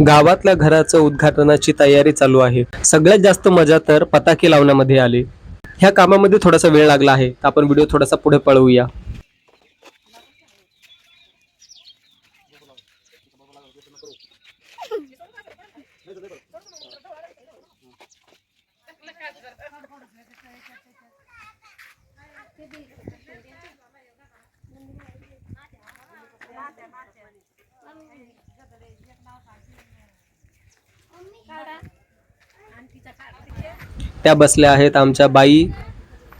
गावातल्या घराचं उद्घाटनाची तयारी चालू आहे. सगळ्यात जास्त मजा तर पताके लावण्यामध्ये आली. ह्या कामामध्ये थोडासा वेळ लागला आहे. तर आपण व्हिडिओ थोडासा पुढे पळवूया. त्या बसल्या आहेत आमच्या बाई,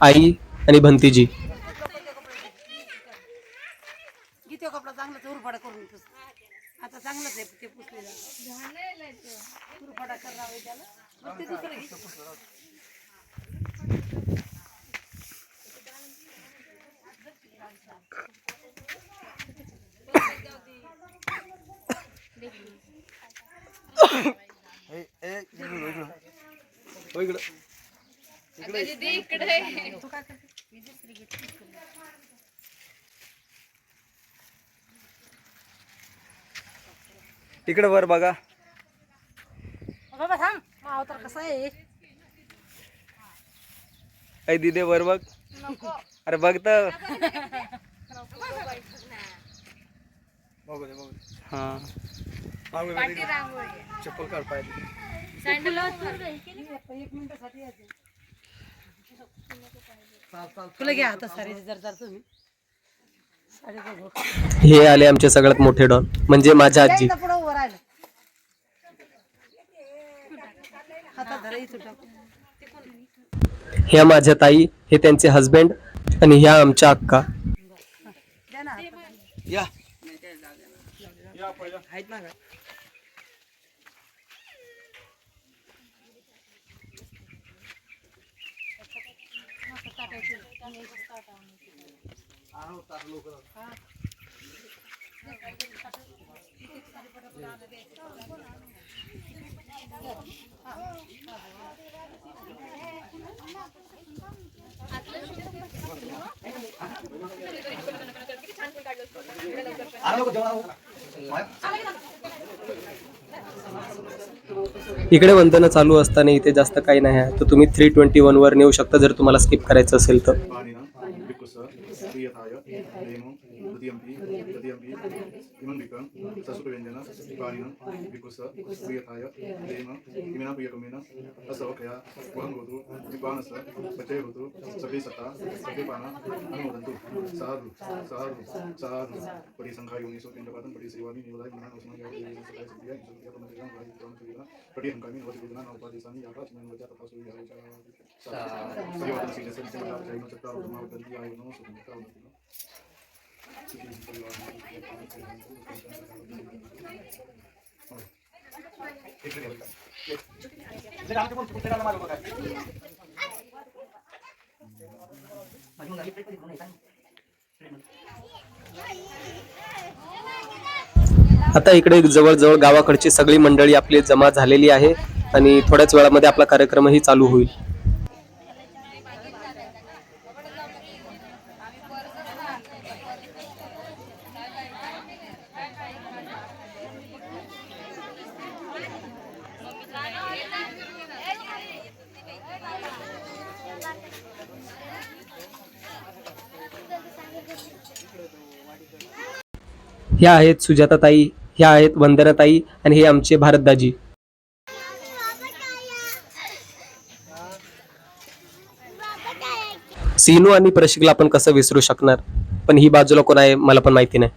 आई आणि भंतीजी. किती कपडा चांगला उरफाटा करून पुस. आता चांगलंच आहे ते पुसलेलं. उरफाटा करावे त्याला. मग ते दुसरं घे. इकडे वर बघा. बाबा थांब. अवतार कसा आहे? आई दिदे वर बघ. अरे बघ तर. हा चप्पल काढ पाहिजे. तुला घ्या आता साडी जर तुम्ही हे आले आमचे सगळ्यात मोठे डॉन म्हणजे माझ्या आजी. पुढे उभं राहिलं. हातात धरा इथं टाकू. ह्या माझ्या ताई, हे त्यांचे हस्बंड आणि ह्या आमच्या अक्का. द्या ना. या आहेत ना का? इकडे वंदन चालू असताना इथे जास्त काही नाही आहे, तर तुम्ही 321 वर नेऊ शकता जर तुम्हाला स्किप करायचं असेल तर. आता इकडे जवळजवळ गावाकडची सगळी मंडळी आपली जमा झालेली आहे आणि थोड्याच वेळामध्ये आपला कार्यक्रमही चालू होईल. ह्या आहेत सुजाताताई, ह्या आहेत वंदनाताई आणि हे आमचे भारतदाजी. सीनू आणि प्रशिकला आपण कसं विसरू शकणार, पण ही बाजूला कोण आहे मला पण माहिती नाही.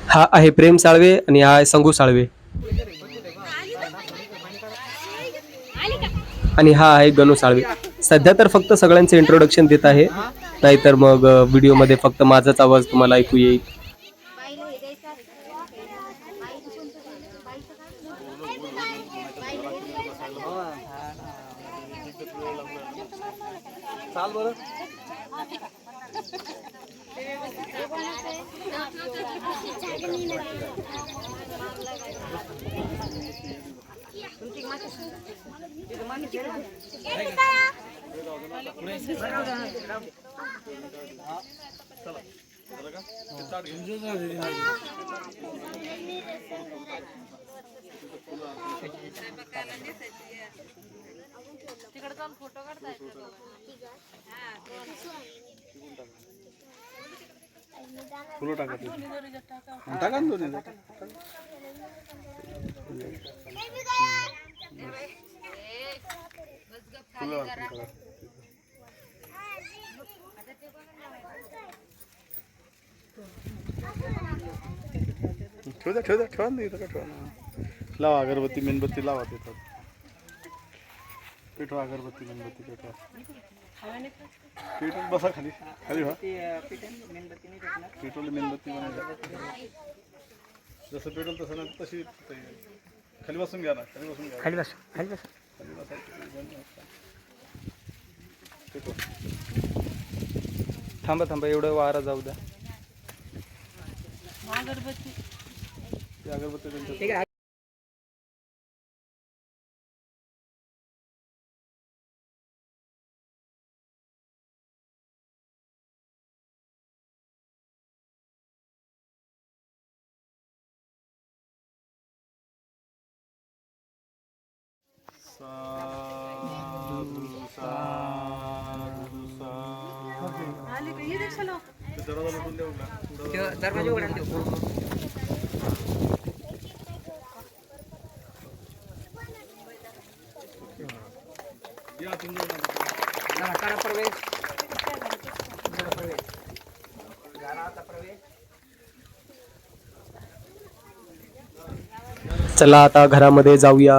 हा आहे प्रेम साळवे आणि हा आहे संगू साळवे आणि हा आहे गणू साळवे. सध्या तर फक्त सगळ्यांचे इंट्रोडक्शन देत आहे, नाहीतर मग व्हिडिओ मध्ये फक्त माझाच आवाज तुम्हाला ऐकू येईल. तिकडे जाऊन फोटो काढताय फुलं टाका टाका ना दोन्ही फुलं टाका. ठेवा नाही इथं का ठेवा ना. लावा अगरबत्ती मेणबत्ती लावा तिथं. पेटवा अगरबत्ती मेणबत्ती पेटवा. पेटून बसा खाली खाली व्हा. पेट्रोल मेणबत्ती जसं पेट्रोल तसं ना तशी खाली बसून घ्या ना. खाली बसून घ्या. खाली बस खाली बस. खाली बसा. पेट्रोल थांबा थांबा एवढं वारा जाऊ द्या. अगरबत्ती ते अगरबत्ती त्यांच्या दरवाजा लुटून देऊ का? दरवाजा उघडा देऊ. या तुम्ही नमस्कार प्रवेश. चला आता घरामध्ये जाऊया.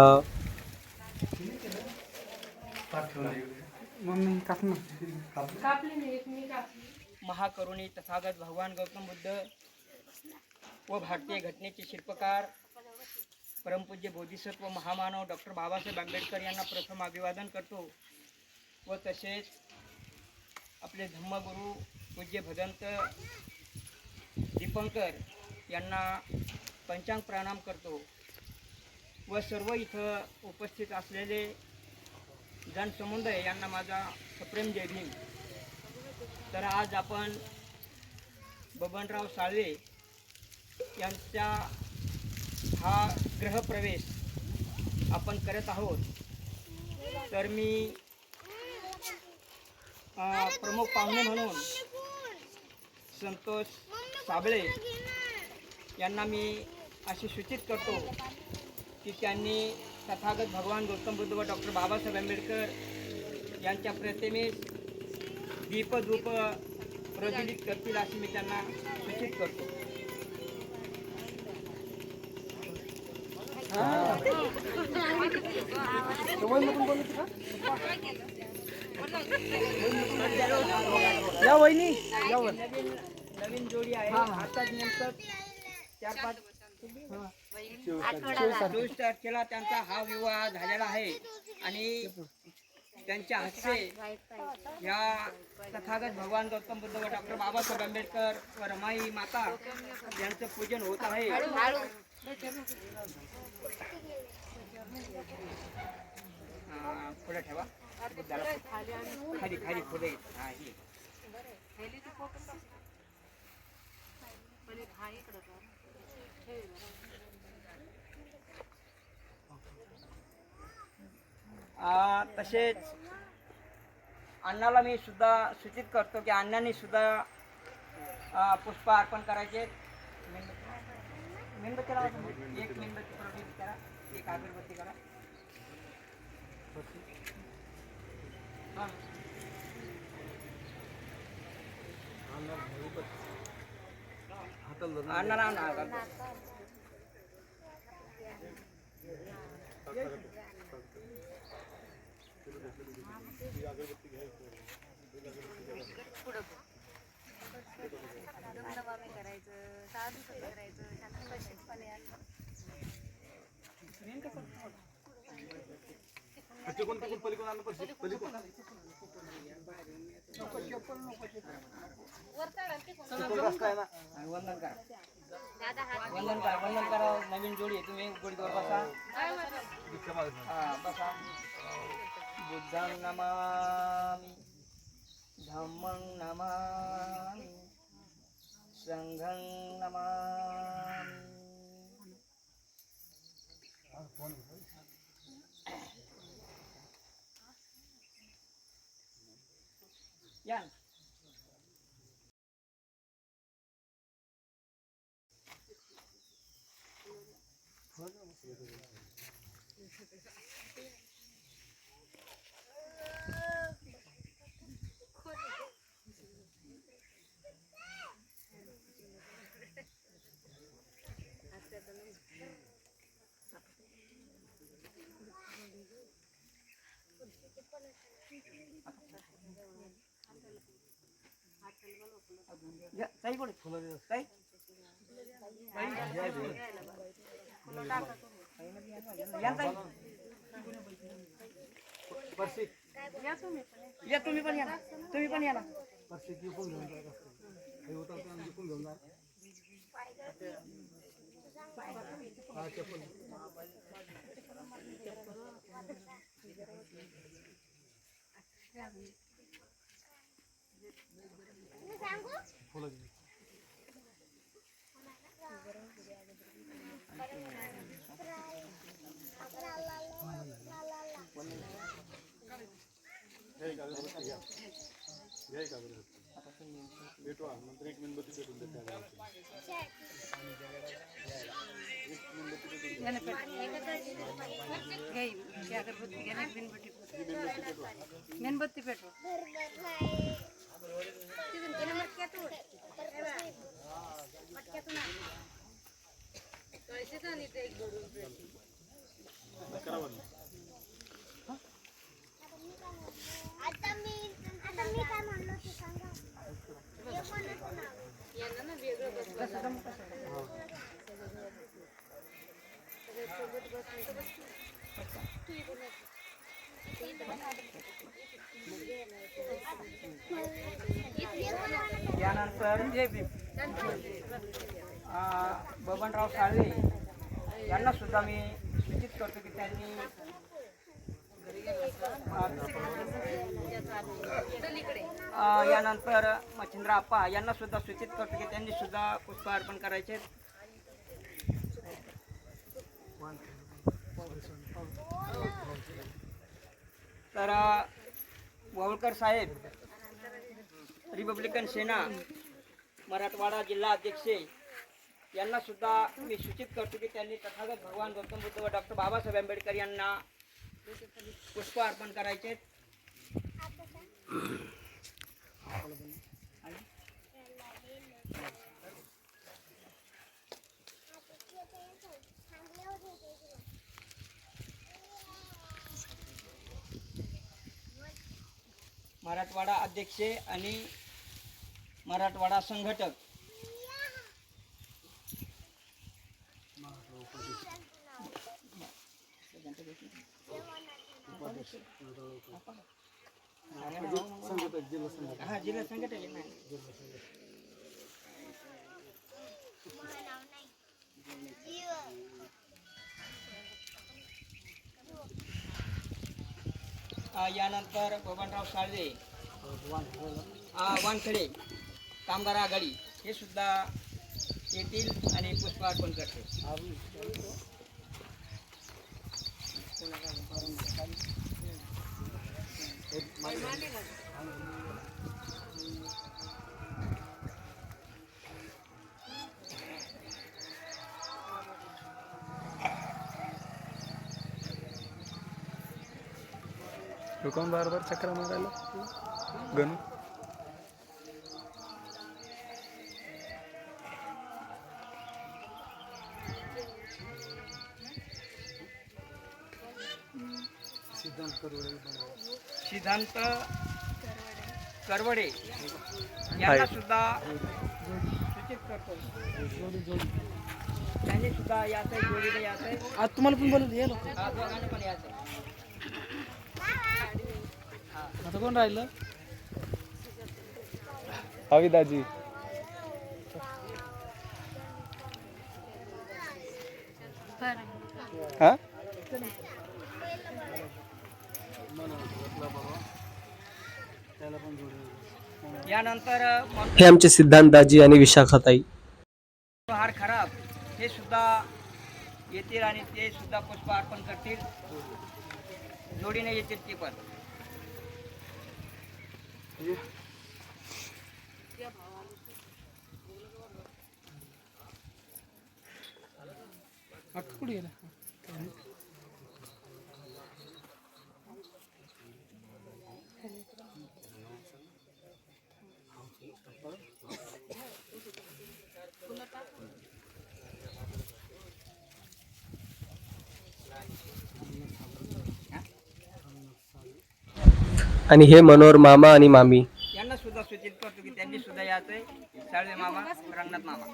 महाकरुणी तथागत भगवान गौतम बुद्ध व भारतीय घटनेचे शिल्पकार परमपूज्य बोधिसत्व महामानव डॉक्टर बाबासाहेब आंबेडकर यांना प्रथम अभिवादन करतो व तसेच आपले धम्मगुरू पूज्य भदंत दीपंकर यांना पंचांग प्रणाम करतो व सर्व इथं उपस्थित असलेले जनसमुदाय यांना माझा सप्रेम जय भीम. तर आज आपण बबनराव साळवे यांचा हा गृहप्रवेश आपण करत आहोत. तर मी प्रमुख पाहुणे म्हणून संतोष साबळे यांना मी असे सूचित करतो की त्यांनी तथागत भगवान गौतम बुद्ध व डॉक्टर बाबासाहेब आंबेडकर यांच्या प्रतिमेस दीपधूप प्रज्वलित करतील असे मी त्यांना सूचित करतो. या वहिनी नवीन जोडी आहे. आताच नेमकं 4-5 24 तारखेला त्यांचा हा विवाह झालेला आहे आणि त्यांच्या हस्ते या तथागत भगवान गौतम बुद्ध व डॉक्टर बाबासाहेब आंबेडकर व रमाई माता यांचं पूजन होत आहे. पुढे ठेवा खाली खाली पुढे. हा ही तसेच अण्णाला मी सुद्धा सूचित करतो की अण्णांनी सुद्धा पुष्प अर्पण करायचे. मेणबत्ती लावा. एक मेणबत्ती प्रज्वलित करा. एक अगरबत्ती करा. अण्णाला वंदन करा. वंदन करा. नवीन जोडी आहे, तुम्ही जोडीवर बसा. बसा. बुद्धं नमामि, धम्मं नमामि, संघं नमामि. या ताई बोल ताई या तुम्ही पण या ना. तुम्ही पण या ना. मेणबत्ती पेटव. आता मी काय म्हणलो ते सांगा. यांना ना वेगळं बसवलं. यानंतर बबनराव साळवे यांना सुद्धा मी सूचित करतो की त्यांनी यानंतर मच्छिंद्र आप्पा यांना सुद्धा सूचित करतो की त्यांनी सुद्धा पुष्प अर्पण करायचे. तर वावळकर साहेब रिपब्लिकन सेना मराठवाडा जिल्हा अध्यक्ष यांना सुद्धा मी सूचित करतो की त्यांनी तथागत भगवान गौतम बुद्ध व डॉक्टर बाबासाहेब आंबेडकर यांना पुष्प अर्पण करायचे. मराठवाडा अध्यक्ष आणि मराठवाडा संघटक जिल्हा संघटक यानंतर बबनराव साळवे वानखडे कामगार आघाडी हे सुद्धा येतील आणि पुष्प अर्पण करते. कोण बार बार चक्र मारायला गणू सिद्धांत करवडे यांना सुद्धा सूचित करतो. त्यांनी सुद्धा याचं जोडीला याचं आज तुम्हाला पण बोलत ये दोघांना पण याचं. आता कोण राहिलं हवी दाजी हा यानंतर हे आमचे सिद्धांत दाजी आणि विशाखाताई. हार खराब हे सुद्धा येतील आणि ते सुद्धा पुष्प अर्पण करतील. जोडीने येतील ते पण. कुठे गेला आणि हे मनोहर मामा आणि मामी. यांना सुद्धा सूचित करतो की त्यांनी सुद्धा यायचंय. साळवे मामा, रंगनाथ मामा.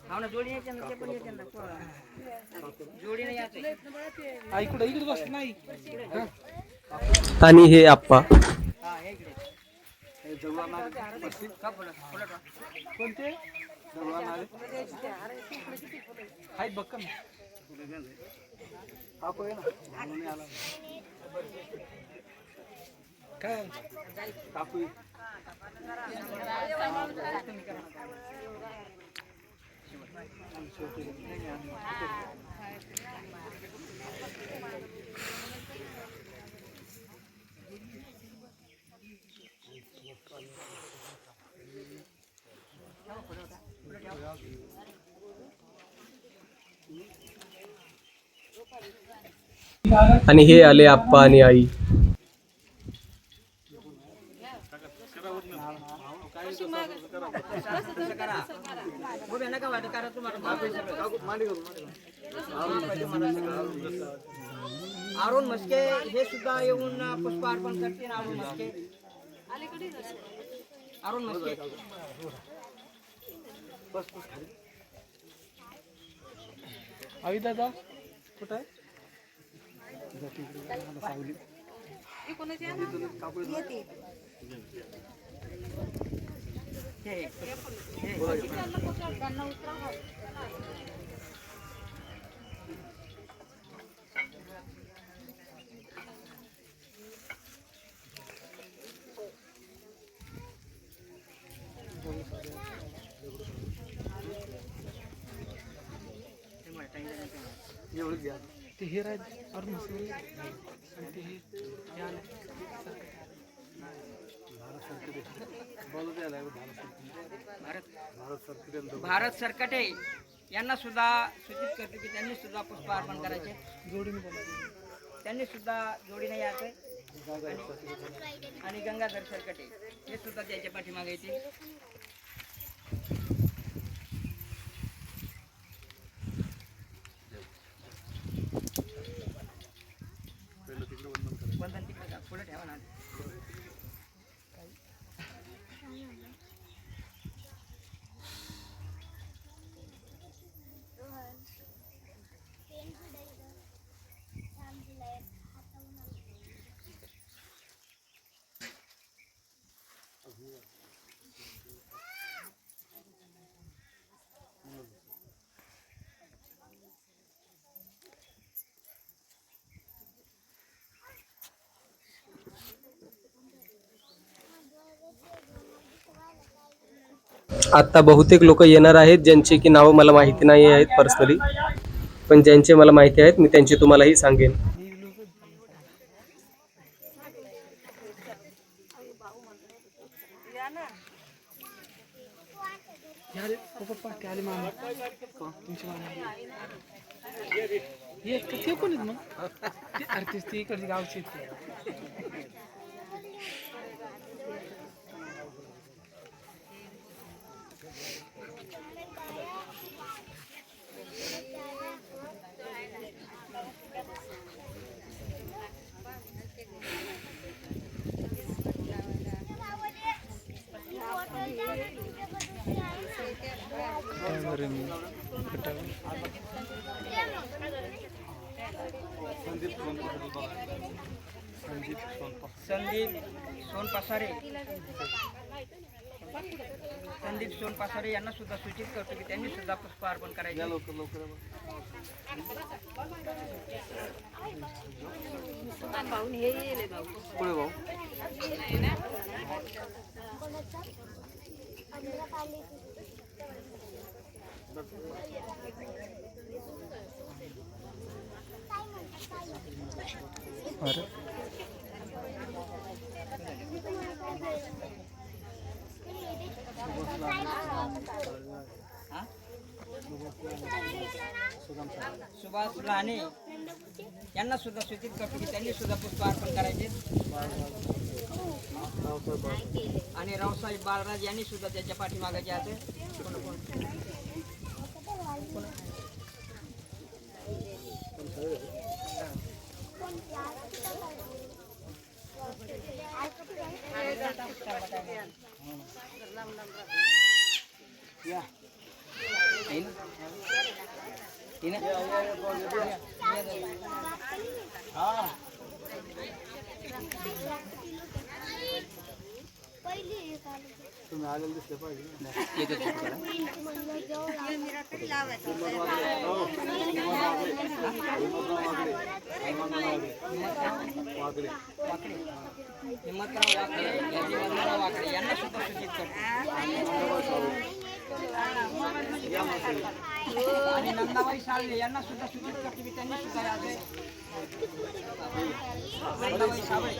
हो ना, जोडी यायच्या ना, ते पण यायच्या ना. जोडीने यायचंय. इकडे इकडे बस नाही आणि हे आप्पा. हा, हे इकडे. का बोला, बोला का? कोणते आहेत बघ का काय आणि हे आले आप्पा आणि आई. उभे नका वाटत, कारण तुम्हाला अरुण म्हस्के हे सुद्धा येऊन पुष्प अर्पण करतील. अरुण म्हस्के, अरुण म्हस्के. आई दादा कुठं आहे ते हे राहत अरुण भारत सरकटे यांना सुद्धा सूचित करतो की त्यांनी सुद्धा पुष्प अर्पण करायचे. त्यांनी सुद्धा जोडीने यायचंय. आणि गंगाधर सरकटे हे सुद्धा त्याच्या पाठीमागे येतील. वंदन तिकडे पुढे ठेवा ना. आता बहुतेक लोक येणार आहेत ज्यांची की नावं मला माहिती नाही आहेत पर्सनली, पण ज्यांचे मला माहिती आहेत मी त्यांची तुम्हालाही सांगेन. पप्पा ते आले मामा तुमची मामा ये ते कोण आहेत मग ते अरे ते इकडचे गावचे संदीप सोनपासारे यांना सुद्धा सूचित करतो की त्यांनी सुद्धा पुष्प अर्पण करायचे. सुभाष राणे यांना सुद्धा सूचित करतो की त्यांनी सुद्धा पुष्प अर्पण करायचे. आणि रावसाहेब बाळराज यांनी सुद्धा त्याच्या पाठीमागायचे आहे. तुम्ही आलेलं दिसलं पाहिजे. हिम्मतराव वाकडे वंदना वाकडे यांना सुद्धा सूचित करतो. आणि नंदाबाई साळवे यांना सुद्धा सूचित करतो की त्यांनी सुद्धा यावे. नंदाबाई साळवे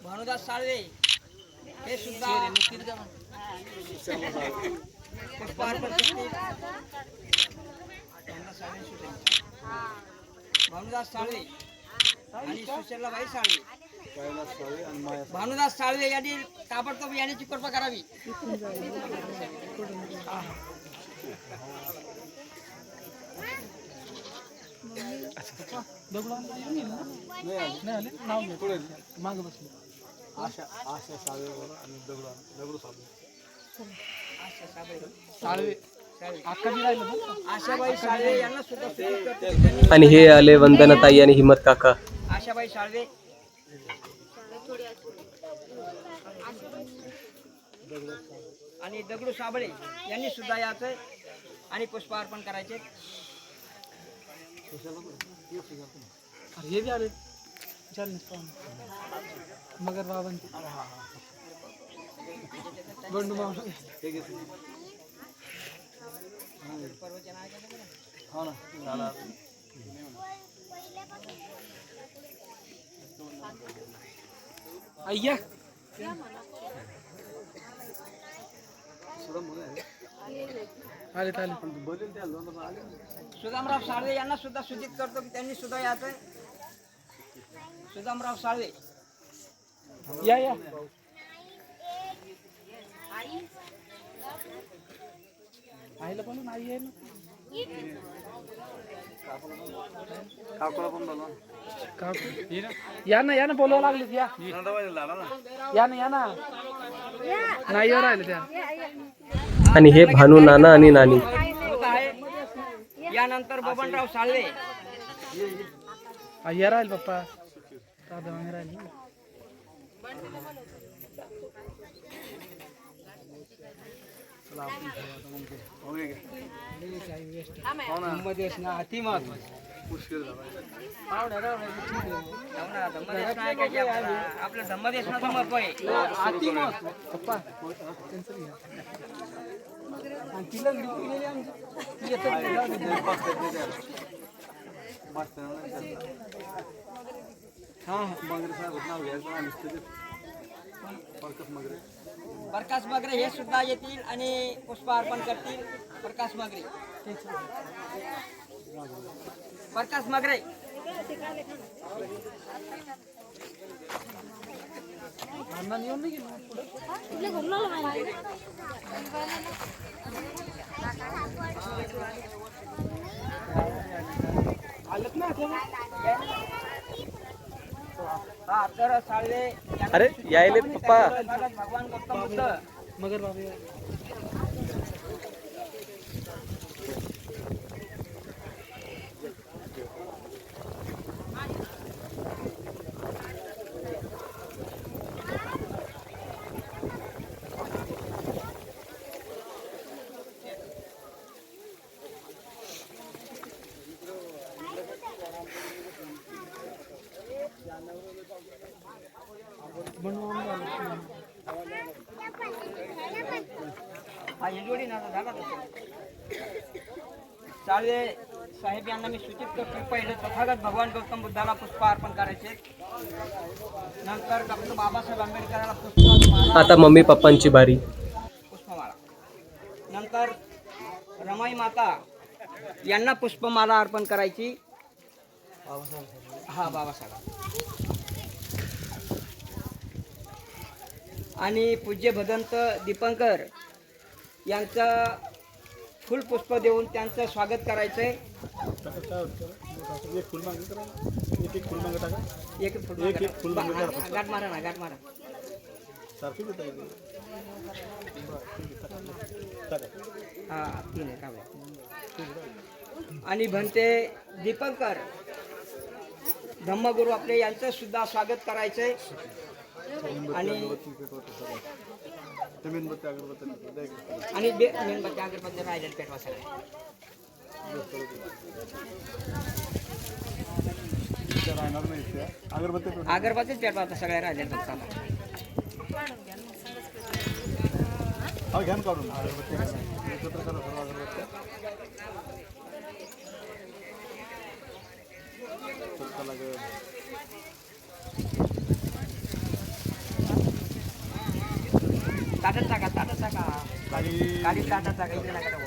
भानुदास साळवे हे सुद्धा पुष्प अर्पण करतील. भानुदास साळवे आणि सुशीलाबाई साळवे. भानुदास साळवे यांनी ताबडतोब याची कृपा करावी. माग बसले. आशा साळवे आणि दगडू साळवे. आशाबाई साळवे यांना सुद्धा सूचित करतो. आणि हे आले वंदनाताई आणि हिम्मत काका. आशाबाई साळवे आणि दगडू साबळे यांनी सुद्धा याचं आणि पुष्प अर्पण करायचे. हे बी आले मगर बाबांचे बंडू मामा. अय्या आले सुदामराव साळवे यांना सुद्धा सूचित करतो की त्यांनी सुद्धा याचं. सुदामराव साळवे या आईला पण आई आहे ना. काकू या ना बोलावं लागले. या ना नाही येऊ राहिले त्या. आणि हे भानू नाना आणि नानी. यानंतर बबनराव साळवे या राहील पप्पा. राहिली अति महत्वाचं आपलं धम्मदेशनाचं महत्व आहे. अति महत्व पप्पा तिला प्रकाश मगरे हे सुद्धा येतील आणि पुष्प अर्पण करतील. प्रकाश मगरे प्रकाश मगरे हा तर साळवे अरे यायले पप्पा. भगवान गौतम बुद्ध मगर बाबा हा हे जोडी ना झाला तसं. साळवे साहेब यांना मी सूचित करतो, पहिले तथागत भगवान गौतम बुद्धाला पुष्प अर्पण करायचे, नंतर डॉक्टर बाबासाहेब आंबेडकरांना पुष्पमाला आता मम्मी पप्पांची बारी. पुष्पमाला, नंतर रमाई माता यांना पुष्पमाला अर्पण करायची. हा बाबासाहेब आणि पूज्य भदंत दीपंकर यांचं फुल पुष्प देऊन त्यांचं स्वागत करायचंय. एक फुल मागे करा, एक फुल मागे टाका, एक फुल गाठ मारा ना, गाठ मारा. सारखी देता येईल. हा तीन आहे का. आणि भंते दीपंकर धम्मगुरू आपले यांचं सुद्धा स्वागत करायचंय. आणि मेणबत्ती अगरबत्ती आणि मेणबत्ती अगरबत्ती राहिलेले पेटवा सगळे. राहणार नाही अगरबत्ती अगरबत्तीच पेटवा आता सगळ्या राहिलेले फक्त आता. हा घ्या ना काढून अगरबत्ती एकत्र करा सर्व अगरबत्त्या. ताटत टाका, ताटत टाका, गाडी ताटत टाका, इकडे नका टाकू.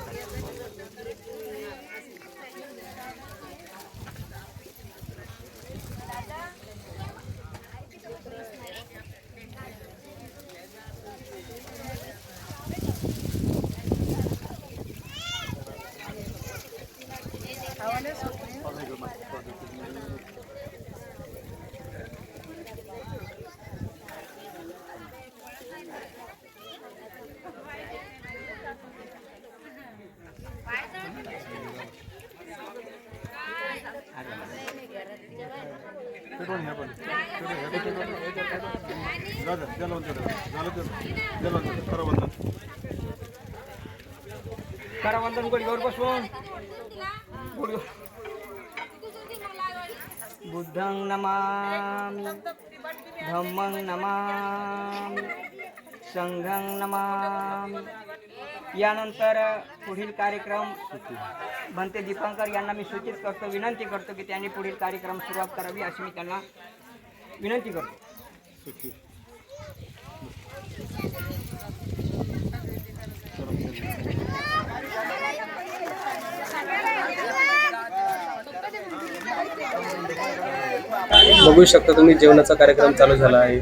करवंदन गुडघ्यावर बसून बुद्धं नमामि, धम्मं नमामि, संघं नमामि. यानंतर पुढील कार्यक्रम भंते दीपंकर यांना मी सूचित करतो, विनंती करतो की त्यांनी पुढील कार्यक्रम सुरुवात करावी अशी मी त्यांना विनंती करतो. बघू शकता तुम्ही जेवणाचा कार्यक्रम चालू झाला आहे.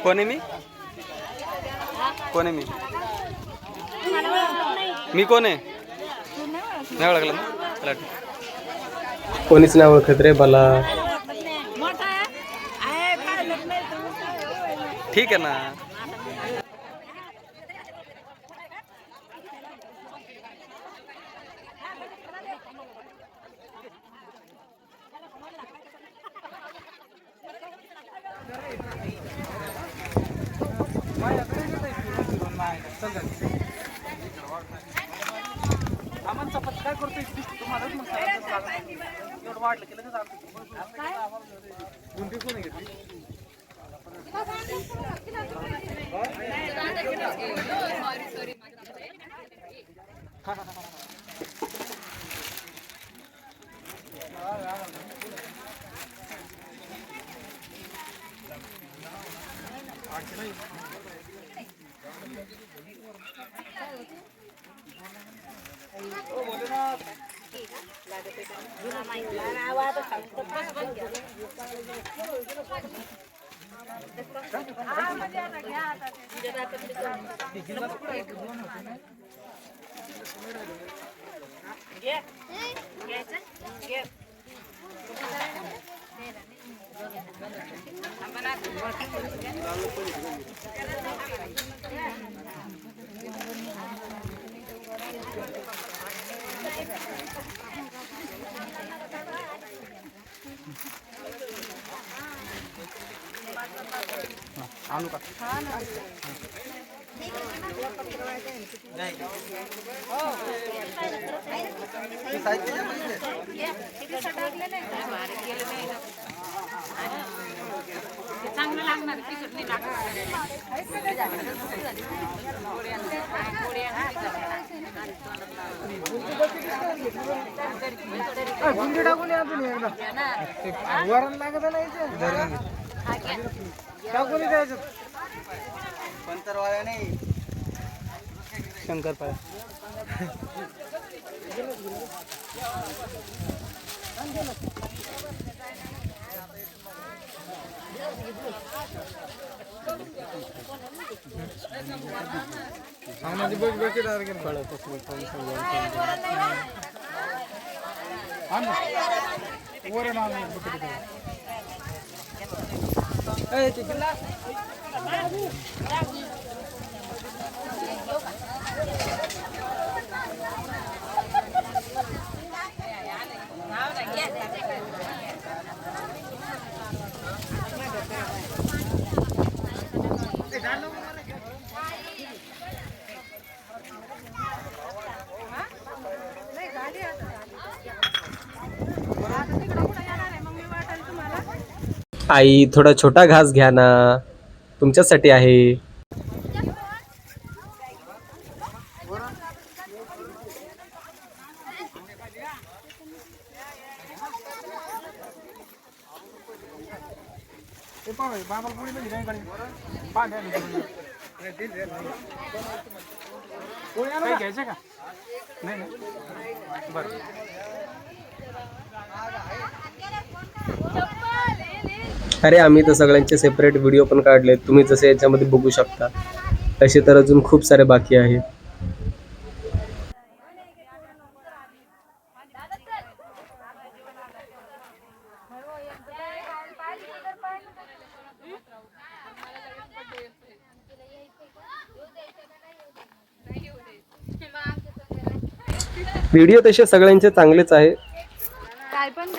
कोण आहे मी? कोण आहे मी कोण आहे नाही ओळखलं ना चला ठीक. कोणीच नाही ओळखत रे मला. ठीक आहे ना. चांगलं लागणार तिखट नाही पंतरवाल्या नाही शंकरपाळ्या. आई थोडा छोटा घास घ्या ना, तुमच्यासाठी आहे. घ्यायचं का नाही बरं. अरे आम्ही तर सगळ्यांचे सेपरेट व्हिडिओ पण काढले, तुम्ही जसे याच्यामध्ये बघू शकता. तसे तर अजून खूप सारे बाकी आहेत. व्हिडिओ तसे सगळ्यांचे चांगलेच आहे. काय पण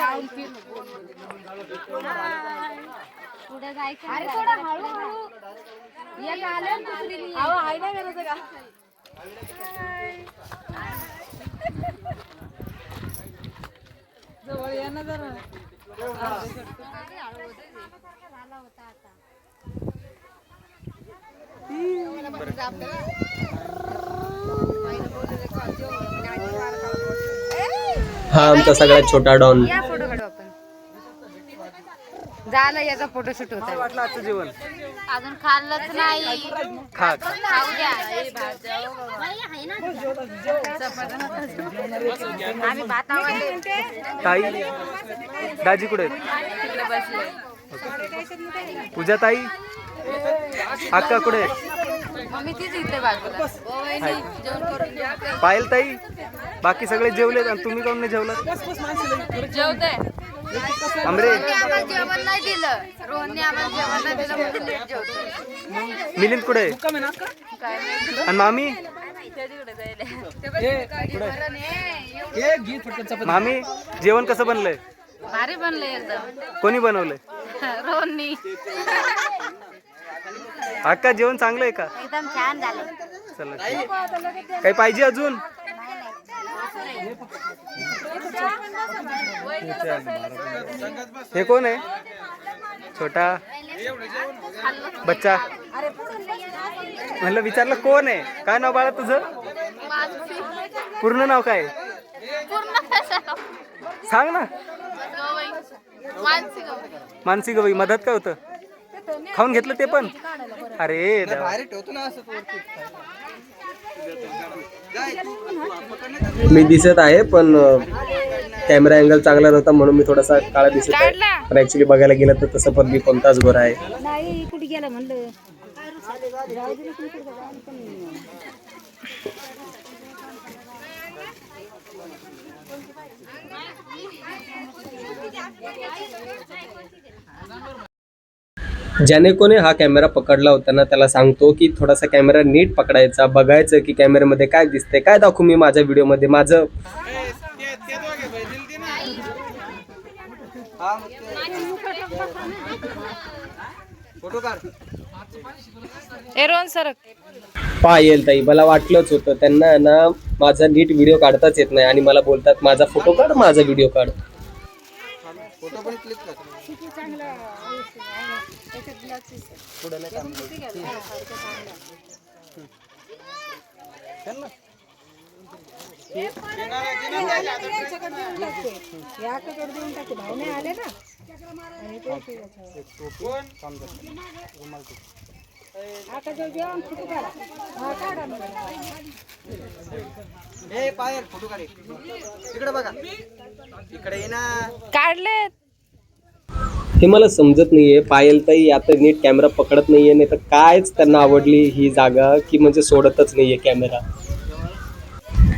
पुढे जायचं. अरे थोडं हळूहळू एक आलं दुसरी अहो हाय नाही करायचं का. जवळ या ना जरा. हा आमचा सगळ्यात छोटा डॉन. या फोटो काढू आपण. झालं याचा फोटोशूट होता. वाटलं आजचं जेवण अजून खाल्लंच नाही. खा खाऊ द्या. आम्ही भातावर ताई दाजी कुठे बसले. पूजा ताई अक्का कुठे मम्मी तीच इथे बाजूला जेवण करून घे. पायल ताई बाकी सगळे जेवलेत आणि तुम्ही काऊन नाही जेवलात? जेवते आमरे आम्हाला जेवण नाही दिलं. रोहनने आम्हाला जेवण नाही दिलं म्हणून लेट जेवतो. मिलिंद कुठे आहे? काय नाही आणि मामी ते तिकडे जायला. मामी जेवण कसं बनलंय? भारी बनले एकदम. कोणी बनवलंय? रोहननी अक्का जेवण चांगलं आहे का? एकदम छान झालं. चला ठीक. काही पाहिजे अजून? हे कोण आहे? छोटा बच्चा. म्हणलं विचारलं कोण आहे? काय नाव बाळा तुझं? पूर्ण नाव काय? सांग ना. मानसी गवई. मदत काय होतं? खाऊन घेतलं ते पण? अरे देवा. मी दिसत आहे पण कॅमेरा अँगल चांगला नव्हता म्हणून मी थोडासा काळा दिसत आहे. पण ऍक्च्युली बघायला गेलं तर तसं पण मी कोणताच गोरा आहे. नाही कुठे गेला म्हणलं. ज्याने कोणी हा कॅमेरा पकडला होता ना त्याला सांगतो की थोडासा कॅमेरा नीट पकडायचा, बघायचं की कॅमेऱ्यामध्ये काय दिसतंय, काय दाखवू मी माझ्या व्हिडिओमध्ये. माझं फोटो काढ. रोहन सर पायल ताई मला वाटलंच होतं त्यांना ना माझा नीट व्हिडिओ काढताच येत नाही आणि मला बोलतात माझा फोटो काढ, माझा व्हिडिओ काढ. फोटो पण क्लिक कर. ए पायल फोटो काढ. इकडे बघा. इकडे ये ना. काढले. हे मला समजत नाहीये. पायल ताई आता नीट कॅमेरा पकडत नाहीये, नाही तर कायच त्यांना आवडली ही जागा की म्हणजे सोडतच नाहीये कॅमेरा.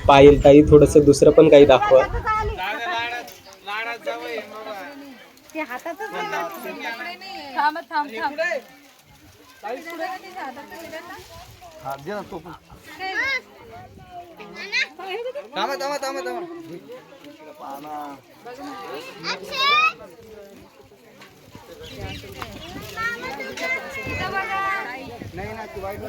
पायल ताई थोडस दुसरं पण काही दाखवा. थांब थांब थांब. हा दे ना तो पण. थांबा थांबा थांबा थांबा. नाही ना ती वाईट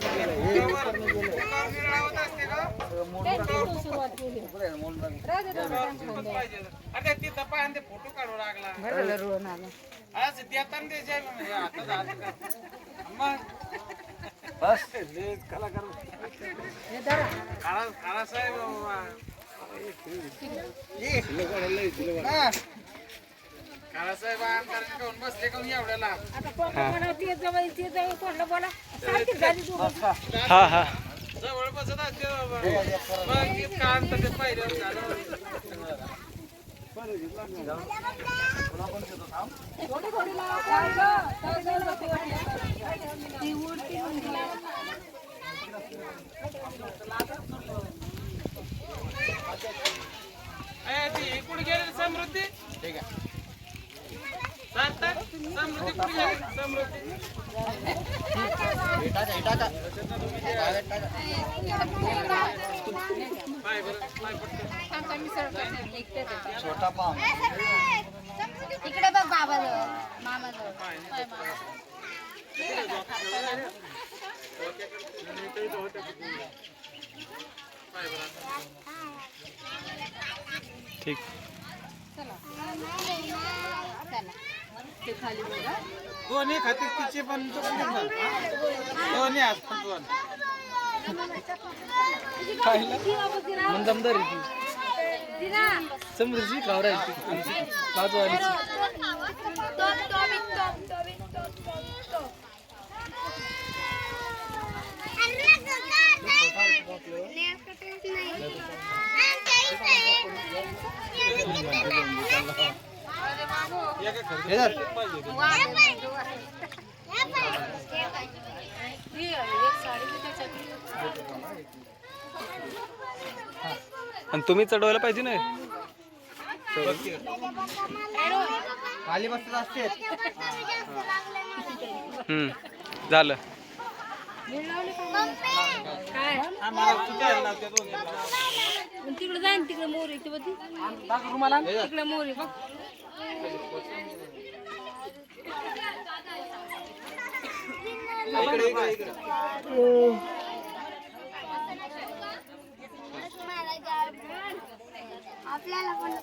हा हा समृद्धी ठीक आहे. छोटा पाम इकडे बघ बाबा मामा ठीक. दोन्ही खाते तिचे पण दोन्ही असतात दोन. जमदार समृद्धी खावरा बाजूवाली साडी आणि तुम्ही चढवायला पाहिजे ना. खाली बसत असते. झालं. तिकडे जाईन तिकडे मोर येते बघ तिकडे मोर आहे बघ. आपल्याला पण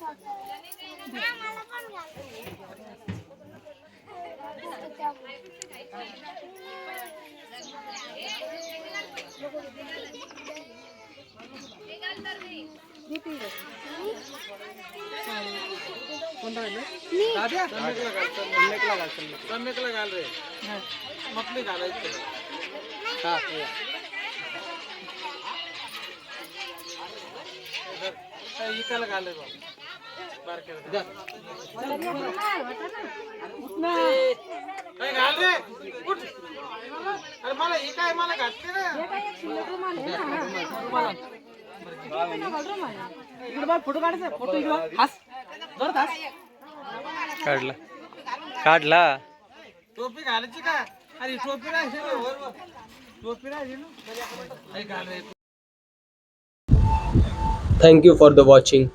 काढला काढला. टोपी घालायची का? अरे टोपी नाही टोपी नाही. Thank you for the watching.